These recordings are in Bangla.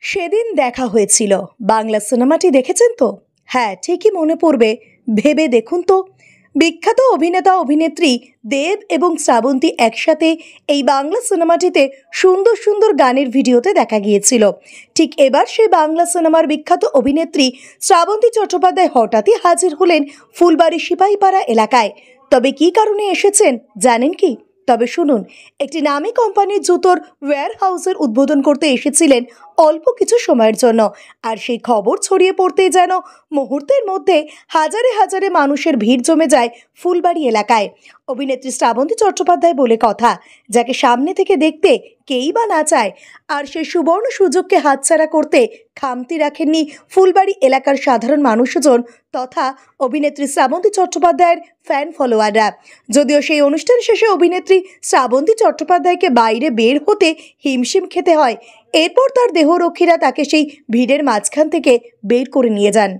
সেদিন দেখা হয়েছিল বাংলা সিনেমাটি দেখেছেন তো? হ্যাঁ, ঠিকই মনে পড়বে। ভেবে দেখুন তো, বিখ্যাত অভিনেতা অভিনেত্রী দেব এবং শ্রাবন্তী একসাথে এই বাংলা সিনেমাটিতে সুন্দর সুন্দর গানের ভিডিওতে দেখা গিয়েছিল। ঠিক এবার সেই বাংলা সিনেমার বিখ্যাত অভিনেত্রী শ্রাবন্তী চট্টোপাধ্যায় হঠাৎই হাজির হলেন ফুলবাড়ি সিপাহীপাড়া এলাকায়। তবে কী কারণে এসেছেন জানেন কি? তবে শুনুন, একটি নামী কোম্পানির জুতোর ওয়্যার হাউসের উদ্বোধন করতে এসেছিলেন অল্প কিছু সময়ের জন্য। আর সেই খবর ছড়িয়ে পড়তেই যেন মুহূর্তের মধ্যে হাজারে হাজারে মানুষের ভিড় জমে যায় ফুলবাড়ি এলাকায়। অভিনেত্রী শ্রাবন্তী চট্টোপাধ্যায় বলে কথা, যাকে সামনে থেকে দেখতে কেই বা না চায়। আর সেই সুবর্ণ সুযোগকে হাতছাড়া করতে খামতি রাখেননি ফুলবাড়ি এলাকার সাধারণ মানুষজন তথা অভিনেত্রী শ্রাবন্তী চট্টোপাধ্যায়ের ফ্যান ফলোয়াররা। যদিও সেই অনুষ্ঠান শেষে অভিনেত্রী শ্রাবন্তী চট্টোপাধ্যায়কে বাইরে বের হতে হিমশিম খেতে হয়। এরপর তার দেহরক্ষীরা তাকে সেই ভিড়ের মাঝখান থেকে বের করে নিয়ে যান।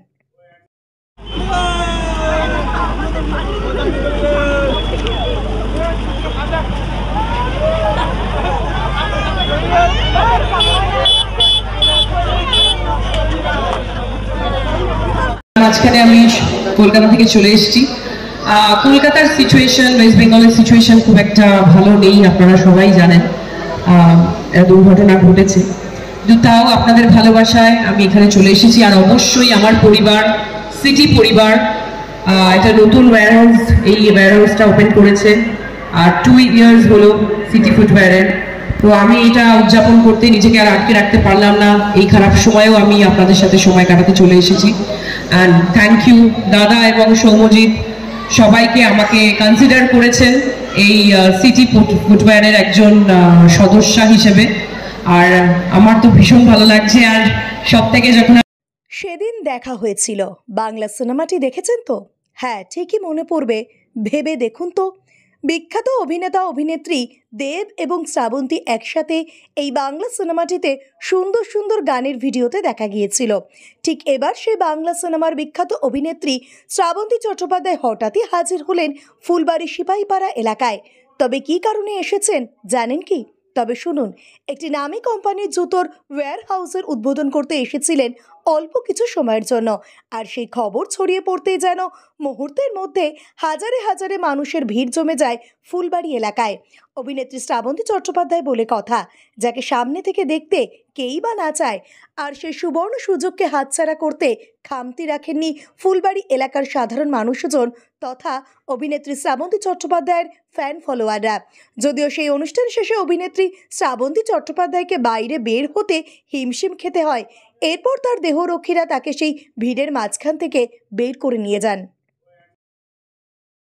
মাঝখানে আমি কলকাতা থেকে চলে এসেছি। কলকাতার সিচুয়েশন, ওয়েস্ট বেঙ্গলের সিচুয়েশন খুব একটা ভালো নেই, আপনারা সবাই জানেন। দুর্ঘটনা ঘটেছে, কিন্তু তাও আপনাদের ভালোবাসায় আমি এখানে চলে এসেছি। আর অবশ্যই আমার পরিবার, সিটি পরিবার, একটা নতুন ওয়্যারহাউস, এই ওয়্যারহাউসটা ওপেন করেছে। আর 2 ইয়ার্স হলো সিটি ফুটওয়্যারের। তো আমি এটা উদযাপন করতে নিজেকে আর আটকে রাখতে পারলাম না। এই খারাপ সময়েও আমি আপনাদের সাথে সময় কাটাতে চলে এসেছি। অ্যান্ড থ্যাংক ইউ দাদা এবং সৌম্যজিৎ, সবাইকে আমাকে কনসিডার করেছেন এই সিটি ফুটওয়্যারের একজন সদস্যা হিসেবে। আর আমার তো ভীষণ ভালো লাগছে। আর সব থেকে যখন সেদিন দেখা হয়েছিল বাংলা সিনেমাটি দেখেছেন তো? হ্যাঁ, ঠিকই মনে পড়বে। ভেবে দেখুন তো, বিখ্যাত অভিনেতা অভিনেত্রী দেব এবং শ্রাবন্তী একসাথে এই বাংলা সিনেমাটিতে সুন্দর সুন্দর গানের ভিডিওতে দেখা গিয়েছিল। ঠিক এবার সেই বাংলা সিনেমার বিখ্যাত অভিনেত্রী শ্রাবন্তী চট্টোপাধ্যায় হঠাৎই হাজির হলেন ফুলবাড়ি সিপাহীপাড়া এলাকায়। তবে কী কারণে এসেছেন জানেন কি? তবে শুনুন, একটি নামী কোম্পানির জুতোর ওয়্যার হাউসের উদ্বোধন করতে এসেছিলেন অল্প কিছু সময়ের জন্য। আর সেই খবর ছড়িয়ে পড়তেই যেন মুহূর্তের মধ্যে হাজারে হাজারে মানুষের ভিড় জমে যায় ফুলবাড়ি এলাকায়। অভিনেত্রী শ্রাবন্তী চট্টোপাধ্যায় বলে কথা, যাকে সামনে থেকে দেখতে কেই বা না চায়। আর সেই সুবর্ণ সুযোগকে হাতছাড়া করতে খামতি রাখেননি ফুলবাড়ি এলাকার সাধারণ মানুষজন তথা অভিনেত্রী শ্রাবন্তী চট্টোপাধ্যায়ের ফ্যান ফলোয়াররা। যদিও সেই অনুষ্ঠান শেষে অভিনেত্রী শ্রাবন্তী চট্টোপাধ্যায়কে বাইরে বের হতে হিমশিম খেতে হয়। এরপর তার দেহরক্ষীরা তাকে সেই ভিড়ের মাঝখান থেকে বের করে নিয়ে যান।